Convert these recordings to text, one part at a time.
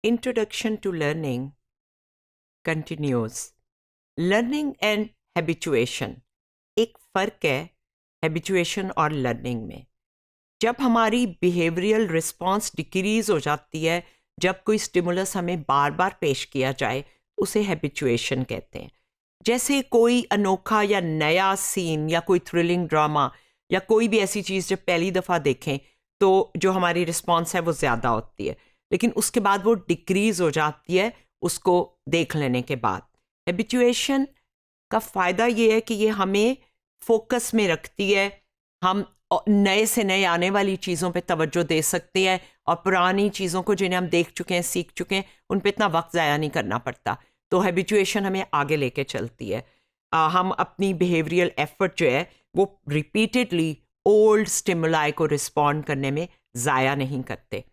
Introduction to Learning continues. Learning and habituation. एक फ़र्क है हैबिचुएशन और लर्निंग में. जब हमारी बिहेवियरल रिस्पॉन्स डिक्रीज हो जाती है, जब कोई स्टिमुलस हमें बार बार पेश किया जाए, उसे हैबिचुएशन कहते हैं. जैसे कोई अनोखा या नया सीन या कोई थ्रिलिंग ड्रामा या कोई भी ऐसी चीज़ जब पहली दफ़ा देखें तो जो हमारी रिस्पॉन्स है वो ज़्यादा होती है, लेकिन उसके बाद वो डिक्रीज हो जाती है उसको देख लेने के बाद. हैबिचुएशन का फ़ायदा ये है कि ये हमें फोकस में रखती है. हम नए से नए आने वाली चीज़ों पे तवज्जो दे सकते हैं और पुरानी चीज़ों को जिन्हें हम देख चुके हैं, सीख चुके हैं, उन पे इतना वक्त ज़ाया नहीं करना पड़ता. तो हैबिचुएशन हमें आगे लेके चलती है. हम अपनी बिहेवियरल एफर्ट जो है वो रिपीटेडली ओल्ड स्टिमुलाई को रिस्पॉन्ड करने में ज़ाया नहीं करते.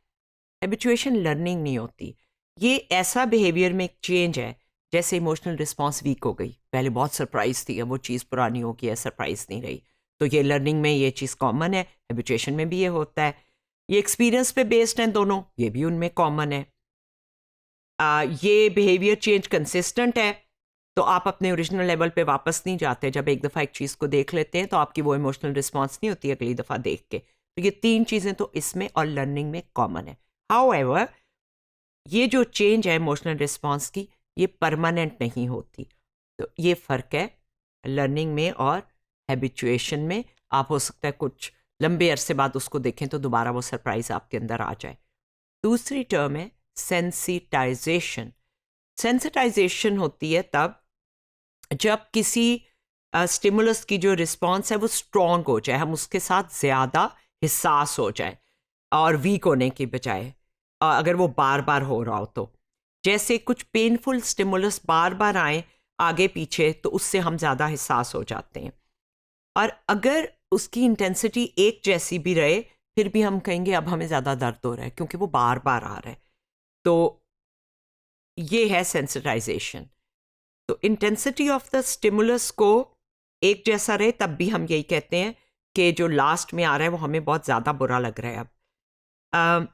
हैबिचुएशन लर्निंग नहीं होती. ये ऐसा बिहेवियर में एक चेंज है जैसे इमोशनल रिस्पॉन्स वीक हो गई. पहले बहुत सरप्राइज थी, अब वो चीज़ पुरानी हो गई है, सरप्राइज नहीं रही. तो ये लर्निंग में ये चीज़ कॉमन है, हैबिचुएशन में भी ये होता है. ये एक्सपीरियंस पे बेस्ड हैं दोनों, ये भी उनमें कॉमन है. ये बिहेवियर चेंज कंसिस्टेंट है, तो आप अपने ओरिजिनल लेवल पे वापस नहीं जाते. जब एक दफ़ा एक चीज़ को देख लेते हैं तो आपकी वो इमोशनल रिस्पॉन्स नहीं होती अगली दफ़ा देख के. तो ये तीन चीज़ें तो इसमें और लर्निंग में कॉमन है. हाउएवर ये जो चेंज है इमोशनल रिस्पॉन्स की, ये परमानेंट नहीं होती. तो ये फ़र्क है लर्निंग में और हैबिचुएशन में. आप हो सकता है कुछ लंबे अरसे बाद उसको देखें तो दोबारा वो सरप्राइज आपके अंदर आ जाए. दूसरी टर्म है सेंसिटाइजेशन. सेंसिटाइजेशन होती है तब जब किसी स्टिमुलस की जो रिस्पॉन्स है वो स्ट्रॉन्ग हो जाए, हम उसके साथ ज़्यादा हिसास हो जाए और वीक होने की बजाय, अगर वो बार बार हो रहा हो तो. जैसे कुछ पेनफुल स्टिमुलस बार बार आए आगे पीछे तो उससे हम ज़्यादा हिसास हो जाते हैं. और अगर उसकी इंटेंसिटी एक जैसी भी रहे फिर भी हम कहेंगे अब हमें ज़्यादा दर्द हो रहा है क्योंकि वो बार बार आ रहा है. तो ये है सेंसिटाइजेशन. तो इंटेंसिटी ऑफ द स्टिमुलस को एक जैसा रहे तब भी हम यही कहते हैं कि जो लास्ट में आ रहा है वो हमें बहुत ज़्यादा बुरा लग रहा है. अब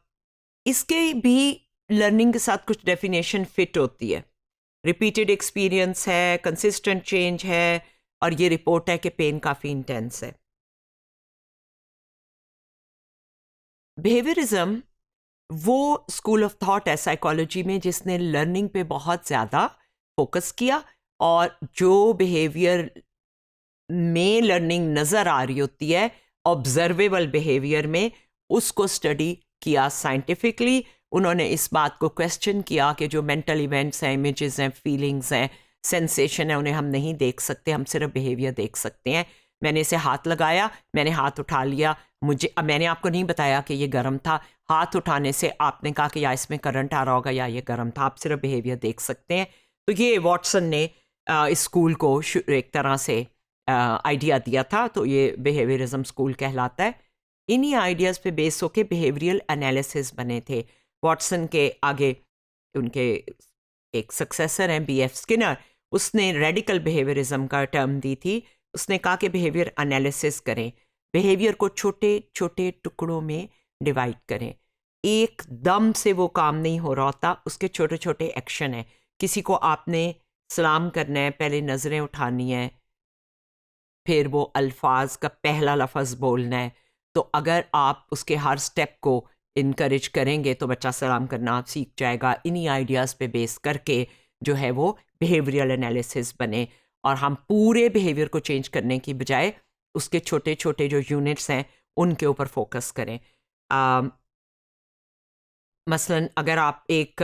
इसके भी लर्निंग के साथ कुछ डेफिनेशन फिट होती है. रिपीटेड एक्सपीरियंस है, कंसिस्टेंट चेंज है, और ये रिपोर्ट है कि पेन काफ़ी इंटेंस है. बिहेवियरिज्म वो स्कूल ऑफ थॉट है साइकोलॉजी में जिसने लर्निंग पे बहुत ज़्यादा फोकस किया, और जो बिहेवियर में लर्निंग नज़र आ रही होती है ऑब्जर्वेबल बिहेवियर में, उसको स्टडी किया साइंटिफिकली. उन्होंने इस बात को क्वेश्चन किया कि जो मेंटल इवेंट्स हैं, इमेजेस हैं, फीलिंग्स हैं, सेंसेशन है, उन्हें हम नहीं देख सकते, हम सिर्फ बिहेवियर देख सकते हैं. मैंने इसे हाथ लगाया, मैंने हाथ उठा लिया, मैंने आपको नहीं बताया कि ये गर्म था. हाथ उठाने से आपने कहा कि या इसमें करंट आ रहा होगा या ये गर्म था. आप सिर्फ बिहेवियर देख सकते हैं. तो ये वॉटसन ने इस स्कूल को एक तरह से आइडिया दिया था, तो ये बिहेवियरिज्म स्कूल कहलाता है. इन्हीं आइडियाज़ पे बेस होके बिहेवियरल एनालिसिस बने थे. वॉटसन के आगे उनके एक सक्सेसर हैं B.F. स्किनर, उसने रेडिकल बिहेवियरिज्म का टर्म दी थी. उसने कहा कि बिहेवियर एनालिसिस करें, बिहेवियर को छोटे छोटे टुकड़ों में डिवाइड करें. एकदम से वो काम नहीं हो रहा होता, उसके छोटे छोटे एक्शन हैं. किसी को आपने सलाम करना है, पहले नज़रें उठानी है, फिर वो अल्फाज का पहला लफ्ज़ बोलना है. तो अगर आप उसके हर स्टेप को इनकरेज करेंगे तो बच्चा सलाम करना सीख जाएगा. इन्हीं आइडियाज़ पे बेस करके जो है वो बिहेवियरल एनालिसिस बने, और हम पूरे बिहेवियर को चेंज करने की बजाय उसके छोटे छोटे जो यूनिट्स हैं उनके ऊपर फोकस करें. मसलन अगर आप एक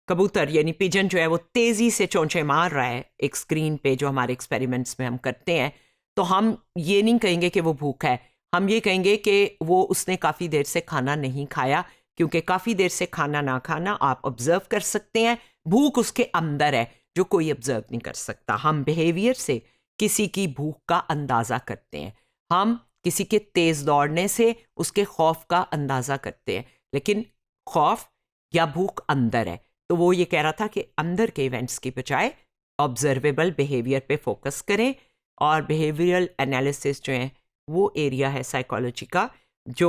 कबूतर यानी पिजन जो है वो तेज़ी से चोंचे मार रहा है एक स्क्रीन पे जो हमारे एक्सपेरिमेंट्स में हम करते हैं, तो हम ये नहीं कहेंगे कि वो भूखा है, हम ये कहेंगे कि वो उसने काफ़ी देर से खाना नहीं खाया. क्योंकि काफ़ी देर से खाना ना खाना आप ऑब्जर्व कर सकते हैं, भूख उसके अंदर है जो कोई ऑब्जर्व नहीं कर सकता. हम बिहेवियर से किसी की भूख का अंदाज़ा करते हैं, हम किसी के तेज़ दौड़ने से उसके खौफ का अंदाज़ा करते हैं, लेकिन खौफ या भूख अंदर है. तो वो ये कह रहा था कि अंदर के इवेंट्स की बजाय ऑब्जर्वेबल बिहेवियर पे फोकस करें. और बिहेवियरल एनालिसिस जो है वो एरिया है साइकोलॉजी का जो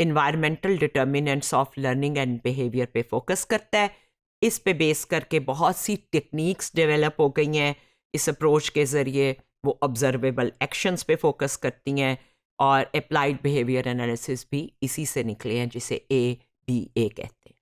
environmental determinants of learning and behaviour पे फोकस करता है। इस पे बेस करके बहुत सी टेक्निक्स डेवलप हो गई हैं। इस अप्रोच के ज़रिए वो ऑब्जर्वेबल एक्शंस पे फोकस करती हैं, और अप्लाइड बिहेवियर एनालिसिस भी इसी से निकले हैं, जिसे ABA कहते हैं।